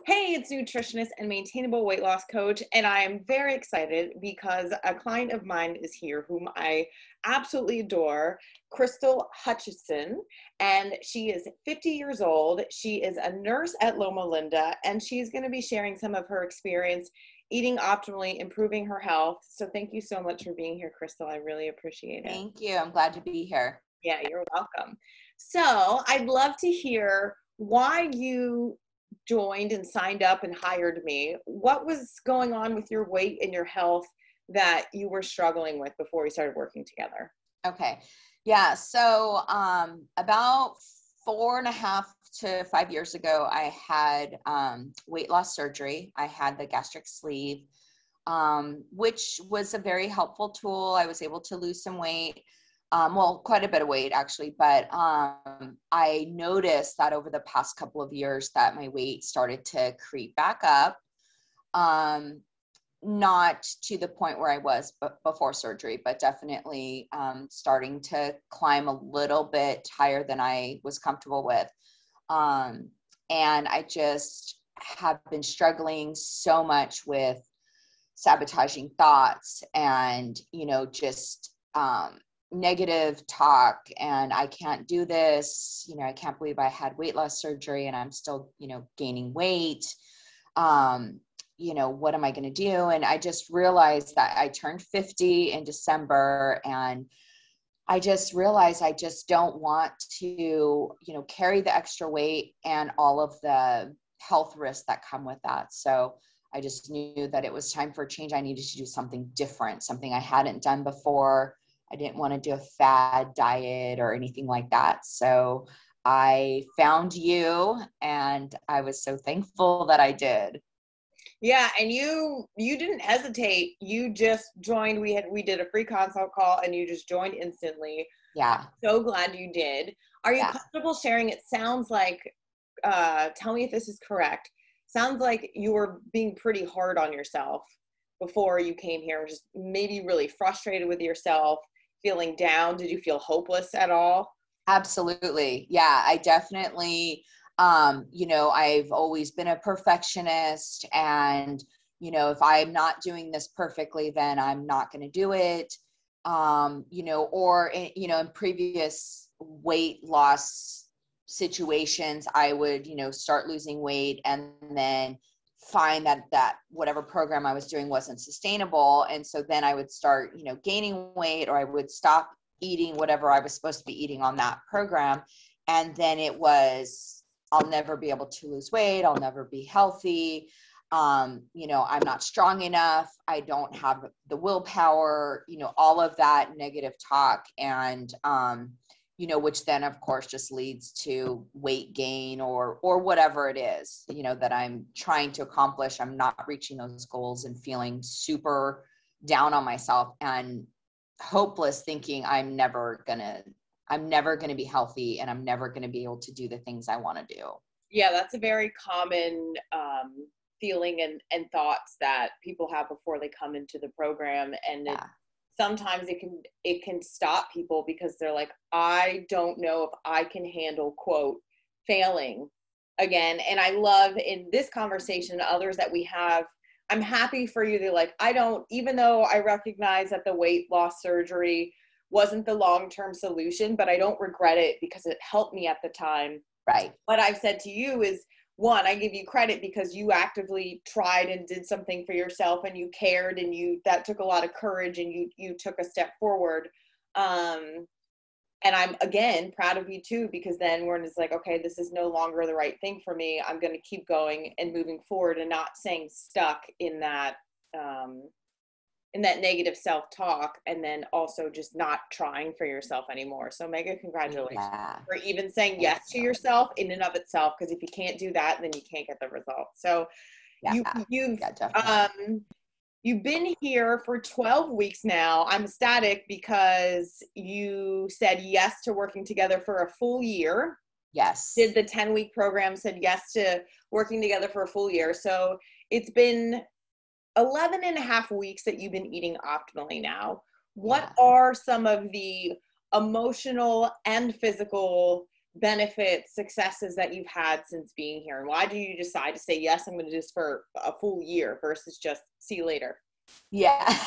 Hey, it's nutritionist and maintainable weight loss coach, and I am very excited because a client of mine is here whom I absolutely adore, Krystal Hutcheson, and she is 50 years old. She is a nurse at Loma Linda, and she's going to be sharing some of her experience eating optimally, improving her health. So thank you so much for being here, Krystal. I really appreciate it. Thank you. I'm glad to be here. Yeah, you're welcome. So I'd love to hear why you joined and signed up and hired me. What was going on with your weight and your health that you were struggling with before we started working together? Okay. Yeah. So about 4.5 to 5 years ago, I had weight loss surgery. I had the gastric sleeve, which was a very helpful tool. I was able to lose some weight. Well, quite a bit of weight actually, but I noticed that over the past couple of years that my weight started to creep back up. Not to the point where I was before surgery, but definitely starting to climb a little bit higher than I was comfortable with. And I just have been struggling so much with sabotaging thoughts and, just negative talk, and I can't do this. I can't believe I had weight loss surgery and I'm still, gaining weight. What am I going to do? And I just realized that I turned 50 in December, and I just realized I just don't want to, carry the extra weight and all of the health risks that come with that. So I just knew that it was time for a change. I needed to do something different, something I hadn't done before. I didn't want to do a fad diet or anything like that. So I found you, and I was so thankful that I did. Yeah, and you didn't hesitate. You just joined. We did a free consult call and you just joined instantly. Yeah. So glad you did. Are you comfortable sharing? It sounds like tell me if this is correct. Sounds like you were being pretty hard on yourself before you came here, just maybe really frustrated with yourself, feeling down. Did you feel hopeless at all? Absolutely. Yeah, I definitely, I've always been a perfectionist, and, if I'm not doing this perfectly, then I'm not going to do it. In previous weight loss situations, I would, start losing weight and then find that whatever program I was doing wasn't sustainable. And so then I would start, gaining weight, or I would stop eating whatever I was supposed to be eating on that program. And then it was, I'll never be able to lose weight. I'll never be healthy. I'm not strong enough. I don't have the willpower, all of that negative talk. And, which then of course just leads to weight gain or whatever it is, that I'm trying to accomplish. I'm not reaching those goals and feeling super down on myself and hopeless, thinking I'm never gonna be healthy, and I'm never gonna be able to do the things I want to do. Yeah, that's a very common feeling and thoughts that people have before they come into the program. And sometimes it can stop people because they're like, I don't know if I can handle, quote, failing again. And I love in this conversation, others that we have, I'm happy for you. They're like, even though I recognize that the weight loss surgery wasn't the long-term solution, but I don't regret it because it helped me at the time. Right. What I've said to you is, one, I give you credit because you actively tried and did something for yourself, and you cared, and that took a lot of courage, and you took a step forward. And I'm, again, proud of you too, because then when it's like, okay, this is no longer the right thing for me, I'm going to keep going and moving forward and not staying stuck in that negative self-talk, and then also just not trying for yourself anymore. So mega congratulations for even saying yes to yourself in and of itself, because if you can't do that, then you can't get the results. So you've been here for 12 weeks now. I'm ecstatic because you said yes to working together for a full year. Yes. Did the 10-week program, said yes to working together for a full year. So it's been 11 and a half weeks that you've been eating optimally now. What are some of the emotional and physical benefits, successes that you've had since being here? And why do you decide to say, yes, I'm going to do this for a full year versus just see you later? Yeah.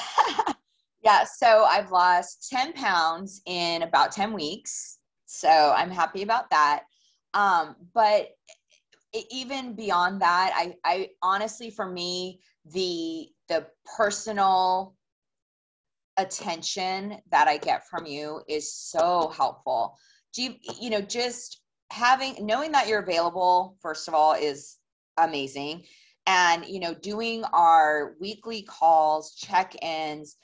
Yeah. So I've lost 10 pounds in about 10 weeks. So I'm happy about that. But even beyond that, I honestly, for me, the personal attention that I get from you is so helpful. You know, just knowing that you're available, first of all, is amazing. And, you know, doing our weekly calls, check-ins,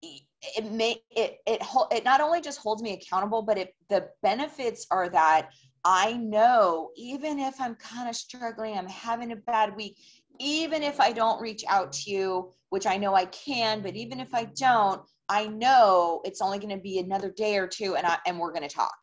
it not only just holds me accountable, but the benefits are that I know even if I'm kind of struggling, I'm having a bad week, even if I don't reach out to you, which I know I can, but even if I don't, I know it's only going to be another day or two, and we're going to talk,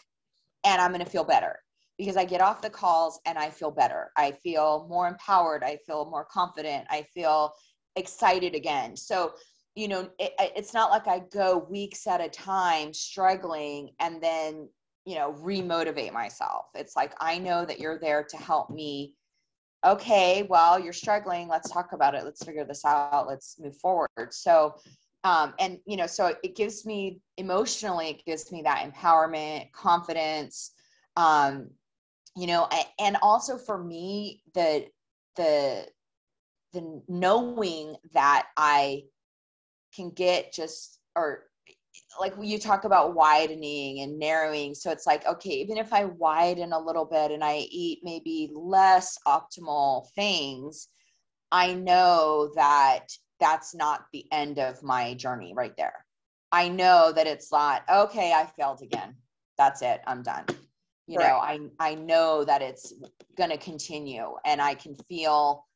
and I'm going to feel better because I get off the calls and I feel better. I feel more empowered. I feel more confident. I feel excited again. So, you know, it's not like I go weeks at a time struggling and then, you know, remotivate myself. It's like, I know that you're there to help me. Okay, well, you're struggling. Let's talk about it. Let's figure this out. Let's move forward. So, and, you know, so it gives me emotionally, it gives me that empowerment, confidence, you know, and also for me, the knowing that I can get just, or like you talk about widening and narrowing. So it's like, okay, even if I widen a little bit and I eat maybe less optimal things, I know that that's not the end of my journey right there. I know that it's not, okay, I failed again. That's it. I'm done. You know, I know that it's going to continue, and I can feel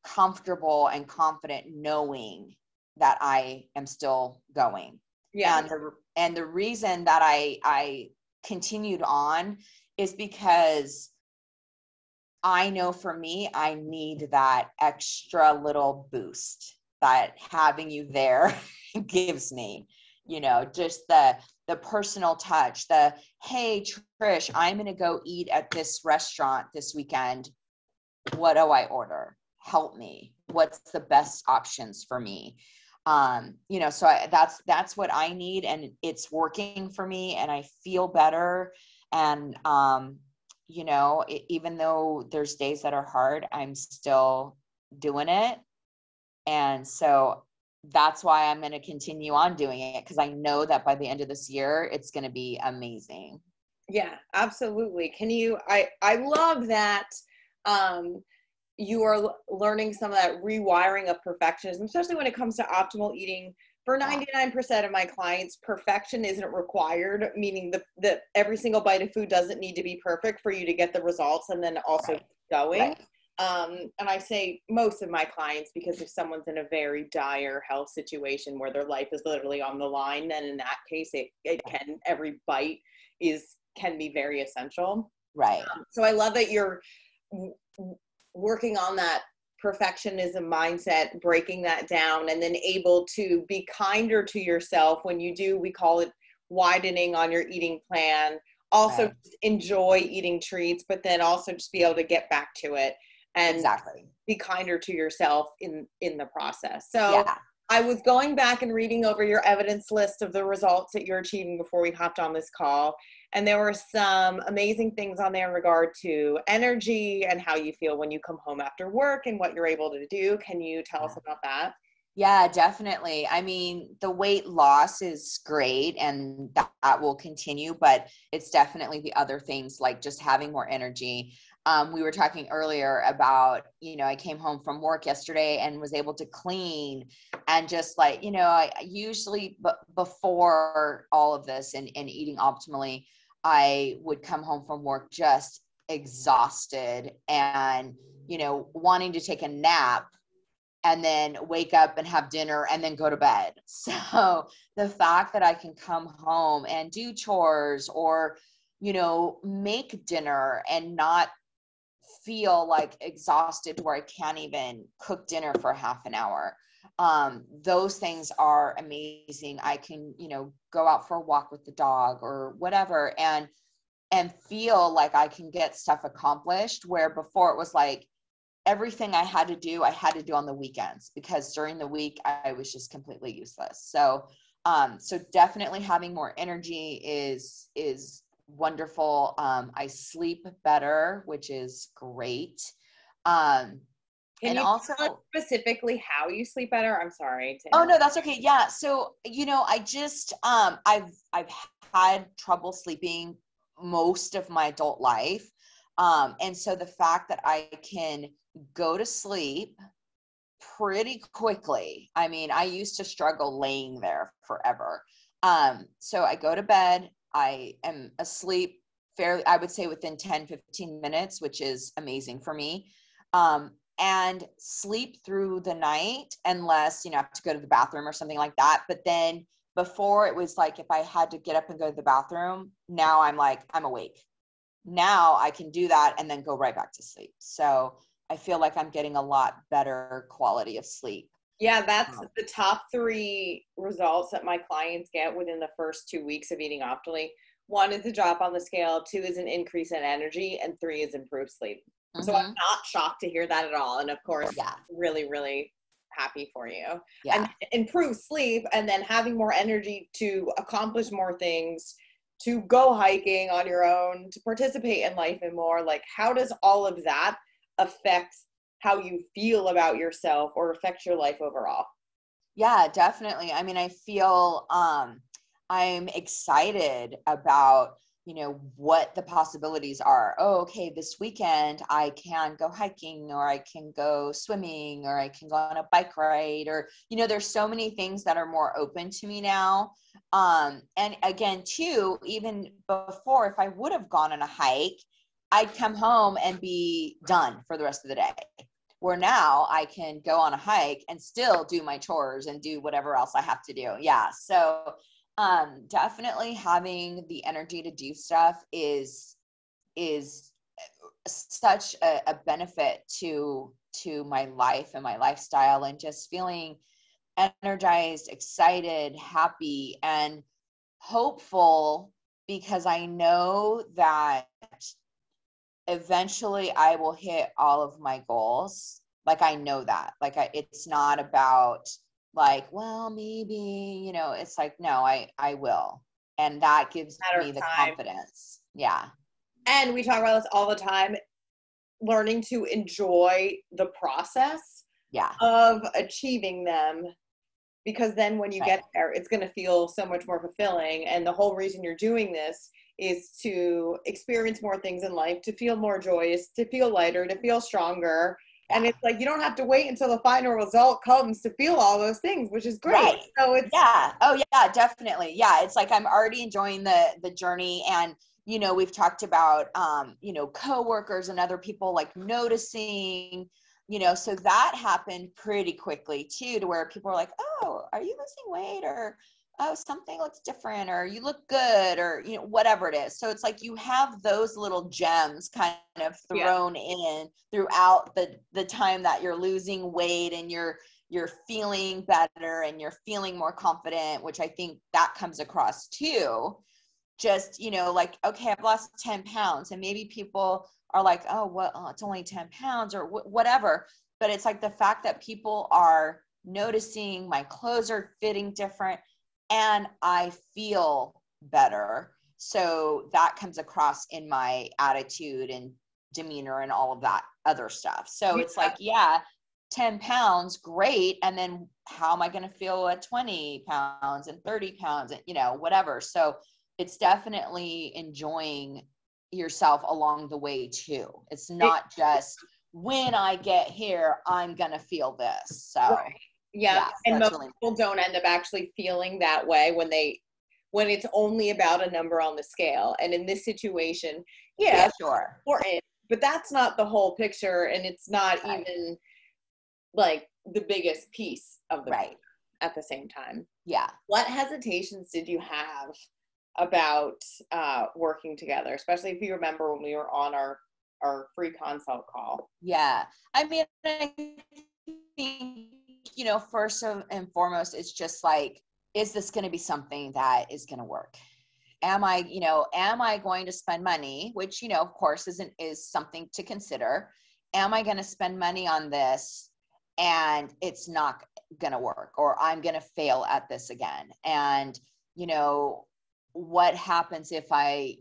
comfortable and confident knowing that I am still going. Yeah. And the reason that I continued on is because I know for me, I need that extra little boost that having you there gives me, you know, just the personal touch, hey, Trish, I'm going to go eat at this restaurant this weekend. What do I order? Help me. What's the best options for me? You know, so that's what I need, and it's working for me, and I feel better. And, you know, even though there's days that are hard, I'm still doing it. And so that's why I'm going to continue on doing it, because I know that by the end of this year, it's going to be amazing. Yeah, absolutely. I love that, you are learning some of that rewiring of perfectionism, especially when it comes to optimal eating. For 99% of my clients, perfection isn't required, meaning that every single bite of food doesn't need to be perfect for you to get the results and then also going. And I say most of my clients, because if someone's in a very dire health situation where their life is literally on the line, then in that case, every bite can be very essential. Right. So I love that you're working on that perfectionism mindset, breaking that down, and then able to be kinder to yourself when you do, we call it widening on your eating plan. Also enjoy eating treats, but then also just be able to get back to it and be kinder to yourself in the process. So I was going back and reading over your evidence list of the results that you're achieving before we hopped on this call. And there were some amazing things on there in regard to energy and how you feel when you come home after work and what you're able to do. Can you tell us about that? Yeah, definitely. I mean, the weight loss is great, and that will continue, but it's definitely the other things, like just having more energy. We were talking earlier about, you know, I came home from work yesterday and was able to clean, and just like, you know, I usually, before all of this and eating optimally, I would come home from work just exhausted and, you know, wanting to take a nap and then wake up and have dinner and then go to bed. So the fact that I can come home and do chores or, you know, make dinner and not feel like exhausted where I can't even cook dinner for half an hour. Those things are amazing. I can, you know, go out for a walk with the dog or whatever. And and feel like I can get stuff accomplished, where before it was like everything I had to do on the weekends, because during the week I was just completely useless. So so definitely having more energy is wonderful. I sleep better, which is great. Can And you also, tell us specifically how you sleep better? I'm sorry to oh interrupt. no, that's okay. Yeah. So, I just, I've had trouble sleeping most of my adult life. And so the fact that I can go to sleep pretty quickly. I mean, I used to struggle laying there forever. So I go to bed, I am asleep fairly, I would say within 10, 15 minutes, which is amazing for me. And sleep through the night, unless, I have to go to the bathroom or something like that. But then before, it was like, if I had to get up and go to the bathroom, now I'm like, I'm awake. Now I can do that and then go right back to sleep. So I feel like I'm getting a lot better quality of sleep. Yeah, that's the top 3 results that my clients get within the first 2 weeks of eating optimally. 1 is a drop on the scale, 2 is an increase in energy, and 3 is improved sleep. So I'm not shocked to hear that at all. And of course, really, really happy for you. Yeah. And improved sleep, and then having more energy to accomplish more things, to go hiking on your own, to participate in life and more. Like, how does all of that affect how you feel about yourself or affect your life overall? Yeah, definitely. I mean, I feel I'm excited about, what the possibilities are. Oh, okay, this weekend I can go hiking, or I can go swimming, or I can go on a bike ride, or, there's so many things that are more open to me now. And again, too, even before, if I would have gone on a hike, I'd come home and be done for the rest of the day. Where now I can go on a hike and still do my chores and do whatever else I have to do. Yeah. So definitely having the energy to do stuff is such a benefit to my life and my lifestyle, and just feeling energized, excited, happy, and hopeful, because I know that eventually I will hit all of my goals. Like, I know that, like, it's not about like, well, maybe, it's like, no, I will. And that gives me the confidence. Yeah. And we talk about this all the time, learning to enjoy the process of achieving them, because then when you get there, it's going to feel so much more fulfilling. And the whole reason you're doing this is to experience more things in life, to feel more joyous, to feel lighter, to feel stronger. Yeah. And it's like, you don't have to wait until the final result comes to feel all those things, which is great. Right. So it's, yeah. Oh yeah, definitely. Yeah. It's like, I'm already enjoying the journey. And, we've talked about, coworkers and other people like noticing, so that happened pretty quickly too, to where people are like, oh, are you losing weight? Or, oh, something looks different, or you look good, or, whatever it is. So it's like, you have those little gems kind of thrown in throughout the time that you're losing weight, and you're feeling better, and you're feeling more confident, which I think that comes across too. Just, like, okay, I've lost 10 pounds, and maybe people are like, oh, well, it's only 10 pounds or whatever. But it's like the fact that people are noticing my clothes are fitting different, and I feel better. So that comes across in my attitude and demeanor and all of that other stuff. So it's like, 10 pounds, great. And then how am I going to feel at 20 pounds and 30 pounds and, whatever. So it's definitely enjoying yourself along the way too. It's not just, when I get here, I'm going to feel this. So and most people don't end up actually feeling that way when it's only about a number on the scale. And in this situation, sure, important, but that's not the whole picture, and it's not even like the biggest piece of the picture at the same time. Yeah. What hesitations did you have about working together, especially if you remember when we were on our free consult call? Yeah. I mean, I think, first and foremost, it's just like, is this going to be something that is going to work? am I going to spend money, which, of course is something to consider. Am I going to spend money on this and it's not going to work, or I'm going to fail at this again? And, what happens if I,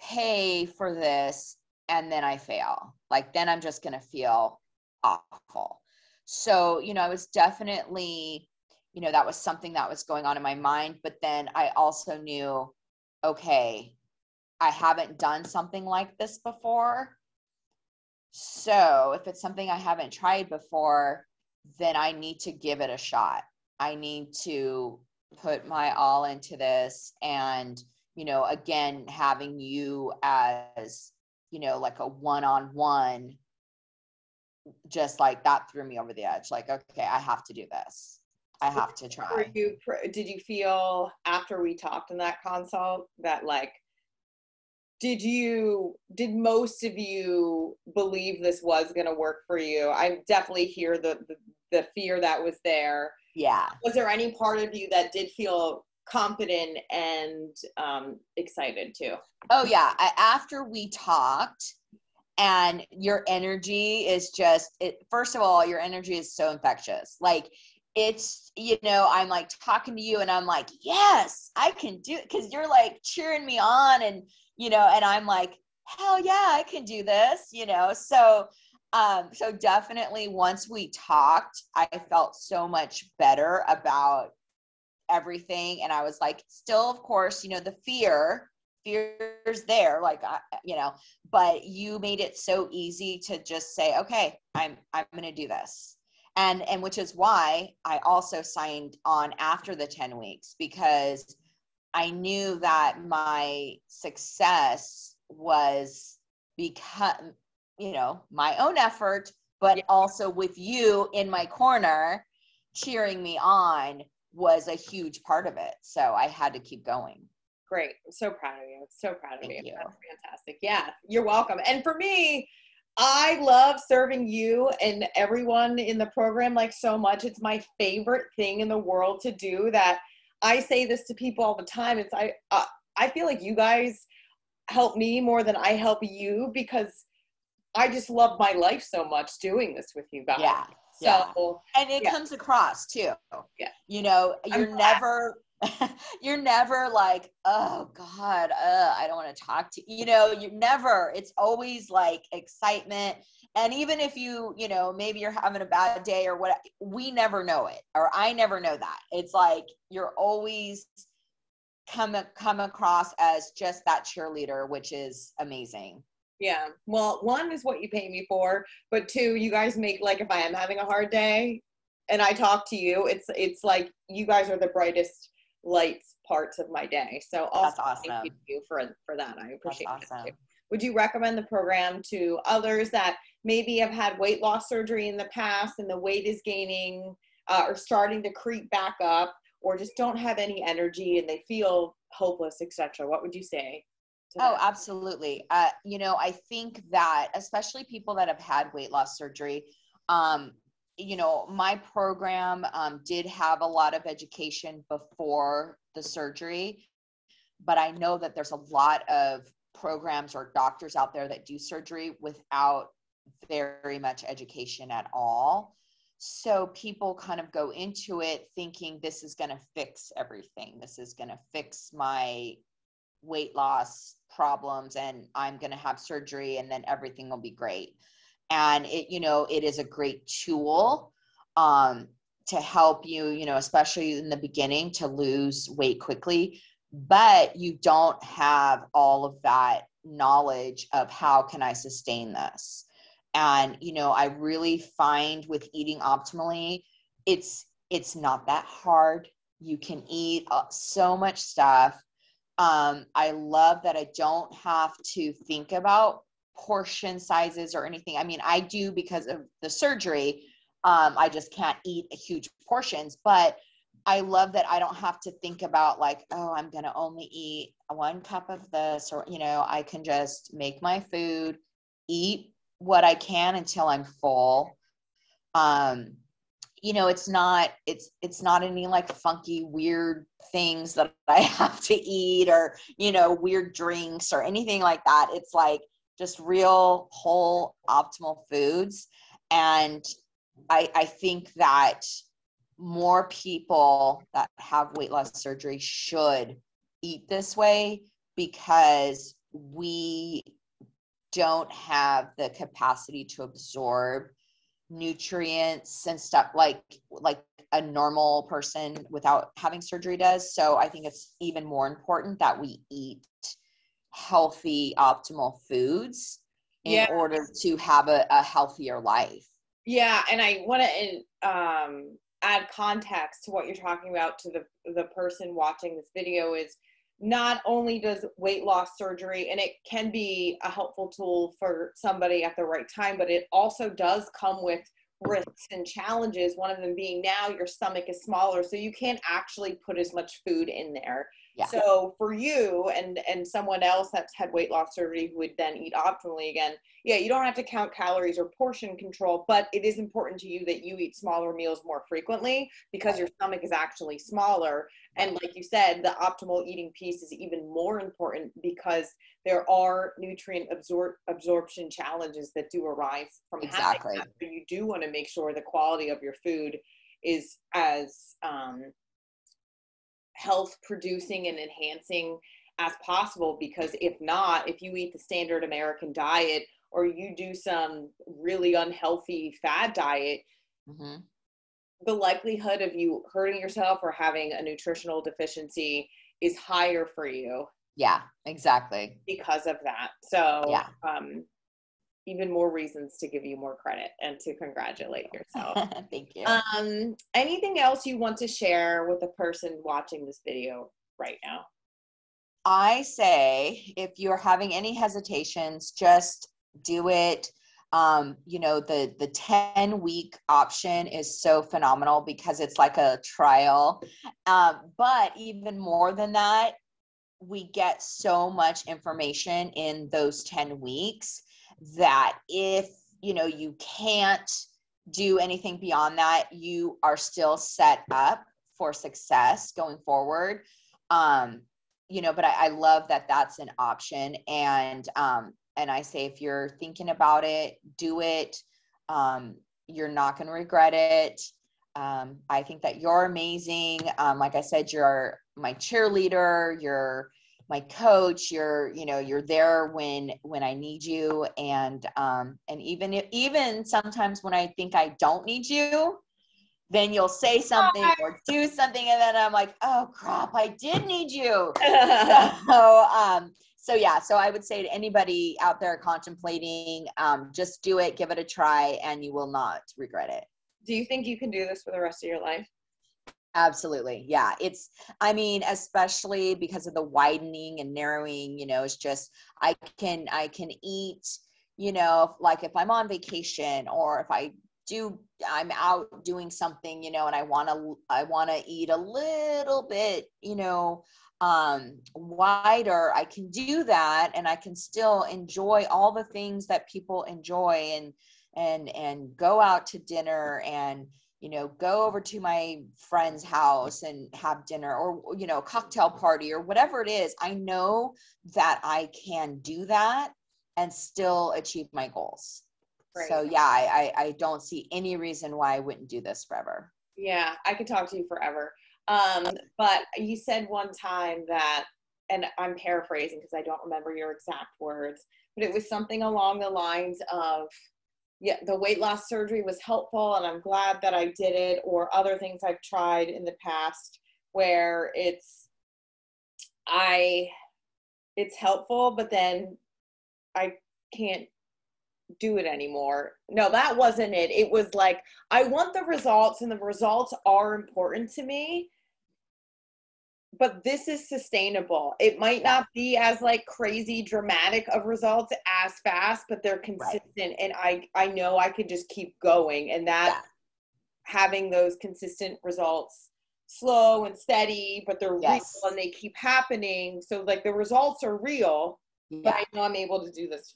pay for this and then I fail? Like, then I'm just going to feel awful. So, I was definitely, that was something that was going on in my mind. But then I also knew, okay, I haven't done something like this before. So if it's something I haven't tried before, then I need to give it a shot. I need to put my all into this. And, again, having you as, like a one-on-one, just like that threw me over the edge. Like, okay, I have to do this. I have to try. Did you feel after we talked in that consult that like, did most of you believe this was going to work for you? I definitely hear the fear that was there. Yeah. Was there any part of you that did feel confident and excited too? Oh yeah. After we talked, and your energy is first of all, your energy is so infectious. Like, it's, I'm like talking to you and I'm like, yes, I can do it. 'Cause you're like cheering me on, and, and I'm like, hell yeah, I can do this, So, so definitely once we talked, I felt so much better about everything. And I was like, still, of course, the fear's there, like, but you made it so easy to just say, okay, I'm going to do this. And which is why I also signed on after the 10 weeks, because I knew that my success was because, my own effort, but also with you in my corner, cheering me on, was a huge part of it. So I had to keep going. Great. I'm so proud of you. So proud of Thank you. you. That's fantastic. Yeah, you're welcome. And for me, I love serving you and everyone in the program like so much. It's my favorite thing in the world to do. That I say this to people all the time. It's I feel like you guys help me more than I help you, because I just love my life so much doing this with you guys. Yeah. So, and it comes across too. Yeah. You're never like, oh God, I don't want to talk to you. You're never, it's always like excitement. And even if you, maybe you're having a bad day or what, we never know it, or I never know that. It's like, you're always come across as just that cheerleader, which is amazing. Yeah. Well, one is what you pay me for, but two, you guys make, like, if I am having a hard day and I talk to you, it's like you guys are the brightest lights parts of my day. So also, that's awesome. Thank you for that. I appreciate that's awesome. it too. Would you recommend the program to others that maybe have had weight loss surgery in the past and the weight is gaining or starting to creep back up, or just don't have any energy and they feel hopeless, etc.? What would you say? Oh, absolutely. I think that especially people that have had weight loss surgery, my program did have a lot of education before the surgery, but I know that there's a lot of programs or doctors out there that do surgery without very much education at all. So people kind of go into it thinking this is going to fix everything. This is going to fix my weight loss problems and I'm going to have surgery and then everything will be great. And it is a great tool to help you, especially in the beginning, to lose weight quickly, but you don't have all of that knowledge of how can I sustain this. And, I really find with eating optimally, it's not that hard. You can eat so much stuff. I love that I don't have to think about portion sizes or anything. I mean, I do because of the surgery. I just can't eat huge portions, but I love that I don't have to think about like, oh, I'm going to only eat 1 cup of this, or, I can just make my food, eat what I can until I'm full. It's not any like funky, weird things that I have to eat or, you know, weird drinks or anything like that. It's like just real whole optimal foods. And I think that more people that have weight loss surgery should eat this way, because we don't have the capacity to absorb nutrients and stuff like a normal person without having surgery does. So I think it's even more important that we eat healthy, optimal foods in order to have a healthier life. Yeah. And I want to add context to what you're talking about to the person watching this video is not only does weight loss surgery, and it can be a helpful tool for somebody at the right time, but it also does come with risks and challenges. One of them being now your stomach is smaller, so you can't actually put as much food in there. Yeah. So for you and someone else that's had weight loss surgery who would then eat optimally again, yeah, you don't have to count calories or portion control, but it is important to you that you eat smaller meals more frequently because your stomach is actually smaller. And like you said, the optimal eating piece is even more important because there are nutrient absorption challenges that do arise from having that. So you do want to make sure the quality of your food is as health producing and enhancing as possible, because if not, if you eat the standard American diet or you do some really unhealthy fad diet, the likelihood of you hurting yourself or having a nutritional deficiency is higher for you. Yeah, exactly. Because of that. So yeah. Even more reasons to give you more credit and to congratulate yourself. Thank you. Anything else you want to share with the person watching this video right now? I say, if you're having any hesitations, just do it. You know, the 10-week option is so phenomenal because it's like a trial. But even more than that, we get so much information in those 10 weeks that if, you know, you can't do anything beyond that, you are still set up for success going forward. You know, but I love that that's an option. And I say, if you're thinking about it, do it. You're not going to regret it. I think that you're amazing. Like I said, you're my cheerleader, you're my coach, you're there when I need you. And even sometimes when I think I don't need you, then you'll say something or do something. And then I'm like, oh crap, I did need you. So yeah, so I would say to anybody out there contemplating, just do it, give it a try, and you will not regret it. Do you think you can do this for the rest of your life? Absolutely. Yeah. I mean, especially because of the widening and narrowing, you know, it's just, I can eat, you know, like if I'm on vacation or if I'm out doing something, you know, and I want to eat a little bit, you know, wider, I can do that. And I can still enjoy all the things that people enjoy and go out to dinner and, you know, go over to my friend's house and have dinner, or, you know, cocktail party or whatever it is. I know that I can do that and still achieve my goals. Right. So yeah, I don't see any reason why I wouldn't do this forever. Yeah, I could talk to you forever. But you said one time that, and I'm paraphrasing because I don't remember your exact words, but it was something along the lines of, yeah, the weight loss surgery was helpful and I'm glad that I did it, or other things I've tried in the past where it's helpful, but then I can't do it anymore. No, that wasn't it. It was like, I want the results and the results are important to me, but this is sustainable. It might not be as like crazy dramatic of results as fast, but they're consistent. Right. And I know I could just keep going, and that having those consistent results, slow and steady, but they're real and they keep happening. So like the results are real, but I know I'm able to do this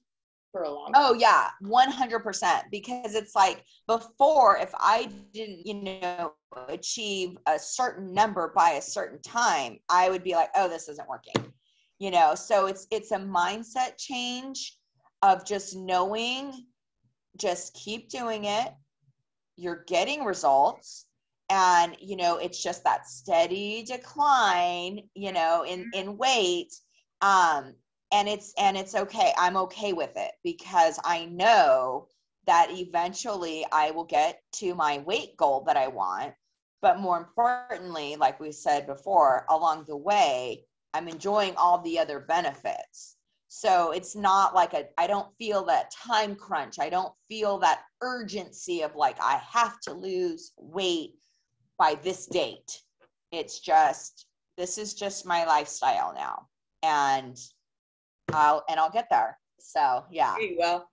for a long time. Oh yeah, 100%. Because it's like before, if I didn't, achieve a certain number by a certain time, I would be like, oh, this isn't working. So it's a mindset change of just knowing, just keep doing it. You're getting results. And, it's just that steady decline, in weight. And it's okay. I'm okay with it because I know that eventually I will get to my weight goal that I want. But more importantly, like we said before, along the way, I'm enjoying all the other benefits. So it's not like I don't feel that time crunch. I don't feel that urgency of like, I have to lose weight by this date. It's just, this is just my lifestyle now. And I'll get there. So yeah. There you go.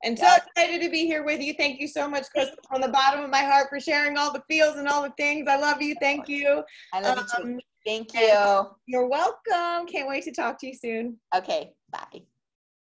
And so excited to be here with you. Thank you so much, Krystal, from the bottom of my heart for sharing all the feels and all the things. I love you. Thank you. I love you too. Thank you. You're welcome. Can't wait to talk to you soon. Okay. Bye.